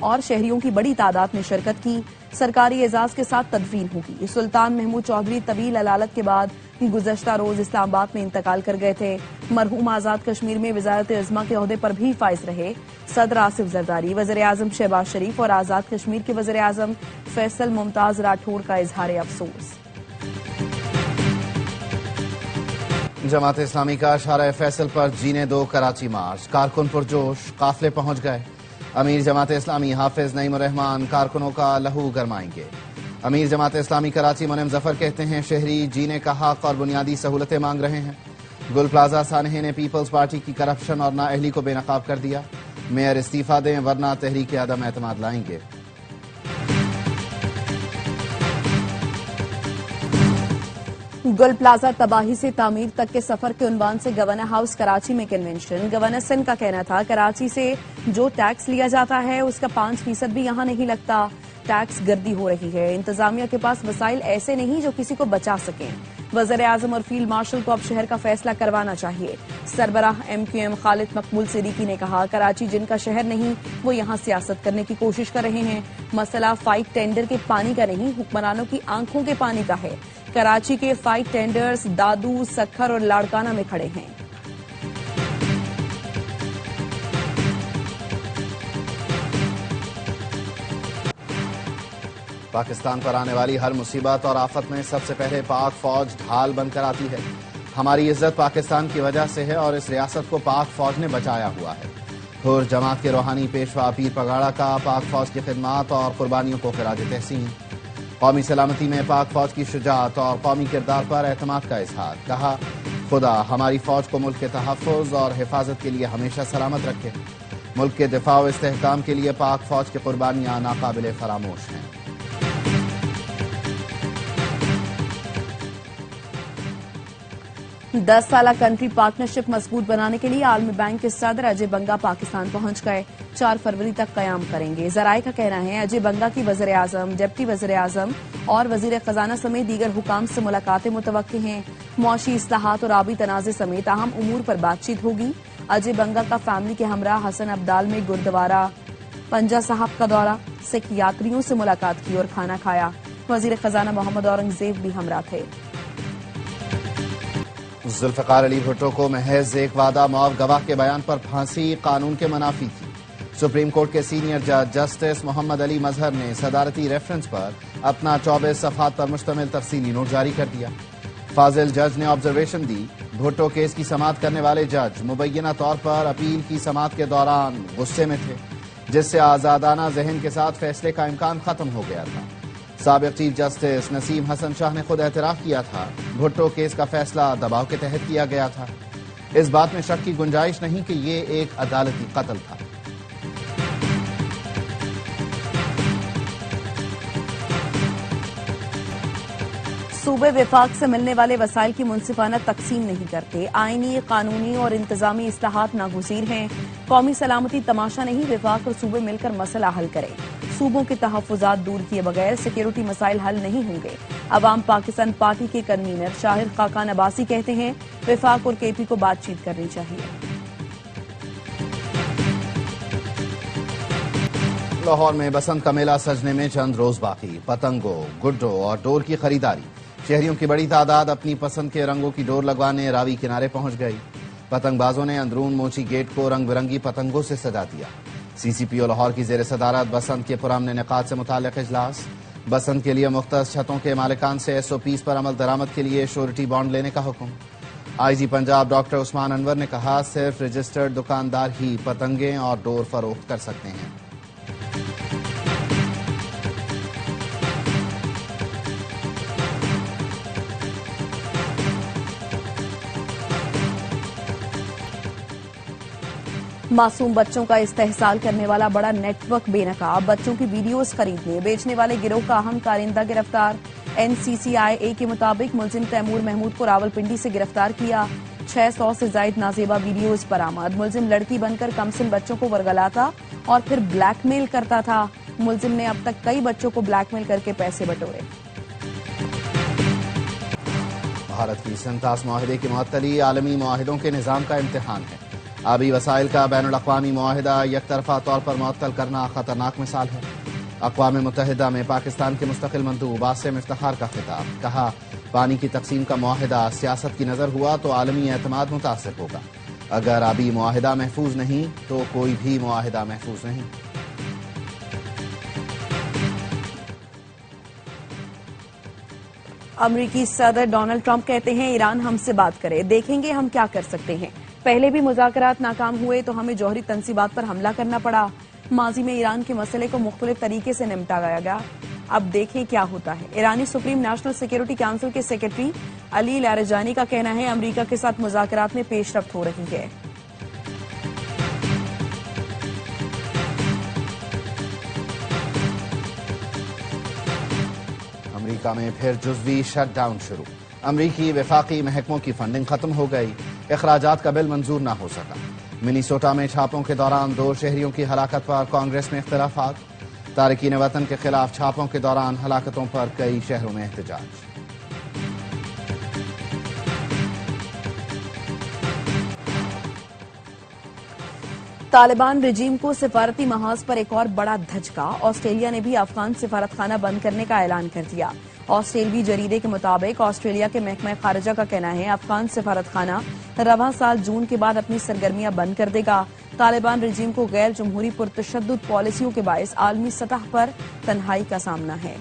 اور شہریوں کی بڑی تعداد نے شرکت کی. سرکاری اعزاز کے ساتھ تدفین ہوگی. سلطان محمود چودھری طویل علالت کے بعد گزشتہ روز اسلام آباد میں انتقال کر گئے تھے. مرحوم آزاد کشمیر میں وزارت عظمیٰ کے عہدے پر بھی فائز رہے. صدر آصف زرداری، وزیر اعظم شہباز شریف اور آزاد کشمیر کے وزیر اعظم فیصل ممتاز راٹھوڑ کا اظہار افسوس. جماعت اسلامی کا شارع فیصل پر جینے دو کراچی مارچ. کارکن پرجوش، قافلے پہنچ گئے. امیر جماعت اسلامی حافظ نعیم الرحمان کارکنوں کا لہو گرمائیں گے. امیر جماعت اسلامی کراچی منعم ظفر کہتے ہیں شہری جینے کا حق اور بنیادی سہولتیں مانگ رہے ہیں. گل پلازا سانحے نے پیپلز پارٹی کی کرپشن اور نااہلی کو بے نقاب کر دیا. میئر استعفیٰ دیں ورنہ تحریک عدم اعتماد لائیں گے. گل پلازا تباہی سے تعمیر تک کے سفر کے عنوان سے گورنر ہاؤس کراچی میں کنونشن. گورنر سندھ کا کہنا تھا کراچی سے جو ٹیکس لیا جاتا ہے اس کا 5% بھی یہاں نہیں لگتا. ٹیکس گردی ہو رہی ہے. انتظامیہ کے پاس وسائل ایسے نہیں جو کسی کو بچا سکیں. وزیر اعظم اور فیلڈ مارشل کو اب شہر کا فیصلہ کروانا چاہیے. سربراہ MQM خالد مقبول صدیقی نے کہا کراچی جن کا شہر نہیں وہ یہاں سیاست کرنے کی کوشش کر رہے ہیں. مسئلہ فائٹ ٹینڈر کے پانی کا نہیں حکمرانوں کی آنکھوں کے پانی کا ہے. کراچی کے فائٹ ٹینڈرز دادو، سکھر اور لاڑکانہ میں کھڑے ہیں. پاکستان پر آنے والی ہر مصیبت اور آفت میں سب سے پہلے پاک فوج ڈھال بن کر آتی ہے. ہماری عزت پاکستان کی وجہ سے ہے اور اس ریاست کو پاک فوج نے بچایا ہوا ہے. حر جماعت کے روحانی پیشوا پیر پگاڑا کا پاک فوج کی خدمات اور قربانیوں کو خراج تحسین. قومی سلامتی میں پاک فوج کی شجاعت اور قومی کردار پر اعتماد کا اظہار. کہا خدا ہماری فوج کو ملک کے تحفظ اور حفاظت کے لیے ہمیشہ سلامت رکھے. ملک کے دفاع و استحکام کے لیے پاک فوج کی قربانیاں ناقابل فراموش ہیں. دس سالہ کنٹری پارٹنرشپ مضبوط بنانے کے لیے عالمی بینک کے صدر اجے بنگا پاکستان پہنچ گئے. 4 فروری تک قیام کریں گے. ذرائع کا کہنا ہے اجے بنگا کی وزیر اعظم، ڈپٹی وزیر اعظم اور وزیر خزانہ سمیت دیگر حکام سے ملاقاتیں متوقع ہیں. معاشی اصلاحات اور آبی تنازع سمیت اہم امور پر بات چیت ہوگی. اجے بنگا کا فیملی کے ہمراہ حسن ابدال میں گردوارہ پنجہ صاحب کا دورہ. سکھ یاتریوں سے ملاقات کی اور کھانا کھایا. وزیر خزانہ محمد اورنگزیب بھی ہمراہ تھے. ذوالفقار علی بھٹو کو محض ایک وعدہ معاف گواہ کے بیان پر پھانسی قانون کے منافی تھی. سپریم کورٹ کے سینئر جج جسٹس محمد علی مظہر نے صدارتی ریفرنس پر اپنا 24 صفحات پر مشتمل تفصیلی نوٹ جاری کر دیا. فاضل جج نے آبزرویشن دی بھٹو کیس کی سماعت کرنے والے جج مبینہ طور پر اپیل کی سماعت کے دوران غصے میں تھے جس سے آزادانہ ذہن کے ساتھ فیصلے کا امکان ختم ہو گیا تھا. سابق چیف جسٹس نسیم حسن شاہ نے خود اعتراف کیا تھا بھٹو کیس کا فیصلہ دباؤ کے تحت کیا گیا تھا. اس بات میں شک کی گنجائش نہیں کہ یہ ایک عدالتی قتل تھا. صوبے وفاق سے ملنے والے وسائل کی منصفانہ تقسیم نہیں کرتے. آئینی، قانونی اور انتظامی اصلاحات ناگزیر ہیں. قومی سلامتی تماشا نہیں، وفاق اور صوبے مل کر مسئلہ حل کریں. صوبوں کے تحفظات دور کیے بغیر سیکیورٹی مسائل حل نہیں ہوں گے. عوام پاکستان پارٹی کے کنوینر شاہر خاقان عباسی کہتے ہیں وفاق اور KP کو بات چیت کرنی چاہیے. لاہور میں بسنت کا میلہ سجنے میں چند روز باقی. پتنگوں، گڈوں اور ڈور کی خریداری. شہریوں کی بڑی تعداد اپنی پسند کے رنگوں کی ڈور لگوانے راوی کنارے پہنچ گئی. پتنگ بازوں نے اندرون موچی گیٹ کو رنگ برنگی پتنگوں سے سجا دیا. CCPO لاہور کی زیر صدارت بسنت کے پرامن انعقاد سے متعلق اجلاس. بسنت کے لیے مختص چھتوں کے مالکان سے SOPs پر عمل درآمد کے لیے شورٹی بانڈ لینے کا حکم. IG پنجاب ڈاکٹر عثمان انور نے کہا صرف رجسٹرڈ دکاندار ہی پتنگیں اور ڈور فروخت کر سکتے ہیں. معصوم بچوں کا استحصال کرنے والا بڑا نیٹ ورک بے نقاب. بچوں کی ویڈیوز خریدنے بیچنے والے گروہ کا اہم کارندہ گرفتار. NCCIA کے مطابق ملزم تیمور محمود کو راولپنڈی سے گرفتار کیا. 600 سے زائد نازیبہ ویڈیوز برآمد. ملزم لڑکی بن کر کمسن بچوں کو ورگلاتا اور پھر بلیک میل کرتا تھا. ملزم نے اب تک کئی بچوں کو بلیک میل کر کے پیسے بٹورے. بھارت کی سنتاس معاہدے کی معطلی عالمی معاہدوں کے نظام کا امتحان ہے. آبی وسائل کا بین الاقوامی معاہدہ یک طرفہ طور پر معطل کرنا خطرناک مثال ہے۔ اقوام متحدہ میں پاکستان کے مستقل مندوب عاصم افتخار کا خطاب، کہا پانی کی تقسیم کا معاہدہ سیاست کی نظر ہوا تو عالمی اعتماد متاثر ہوگا، اگر آبی معاہدہ محفوظ نہیں تو کوئی بھی معاہدہ محفوظ نہیں۔ امریکی صدر ڈونلڈ ٹرمپ کہتے ہیں ایران ہم سے بات کرے، دیکھیں گے ہم کیا کر سکتے ہیں۔ پہلے بھی مذاکرات ناکام ہوئے تو ہمیں جوہری تنصیبات پر حملہ کرنا پڑا۔ ماضی میں ایران کے مسئلے کو مختلف طریقے سے نمٹا گیا، اب دیکھیں کیا ہوتا ہے۔ ایرانی سپریم نیشنل سیکیورٹی کونسل کے سیکرٹری علی لاریجانی کا کہنا ہے امریکہ کے ساتھ مذاکرات میں پیش رفت ہو رہی ہے۔ امریکہ میں پھر جزوی شٹ ڈاؤن شروع، امریکی وفاقی محکموں کی فنڈنگ ختم ہو گئی، اخراجات کا بل منظور نہ ہو سکا۔ منیسوٹا میں چھاپوں کے دوران 2 شہریوں کی ہلاکت پر کانگریس میں اختلافات، تارکین وطن کے خلاف چھاپوں کے دوران ہلاکتوں پر کئی شہروں میں احتجاج۔ طالبان رجیم کو سفارتی محاذ پر ایک اور بڑا دھچکا، آسٹریلیا نے بھی افغان سفارت خانہ بند کرنے کا اعلان کر دیا۔ آسٹریلوی جریدے کے مطابق آسٹریلیا کے محکمہ خارجہ کا کہنا ہے افغان سفارت خانہ رواں سال جون کے بعد اپنی سرگرمیاں بند کر دے گا۔ طالبان رجیم کو غیر جمہوری پرتشدد پالیسیوں کے باعث عالمی سطح پر تنہائی کا سامنا ہے۔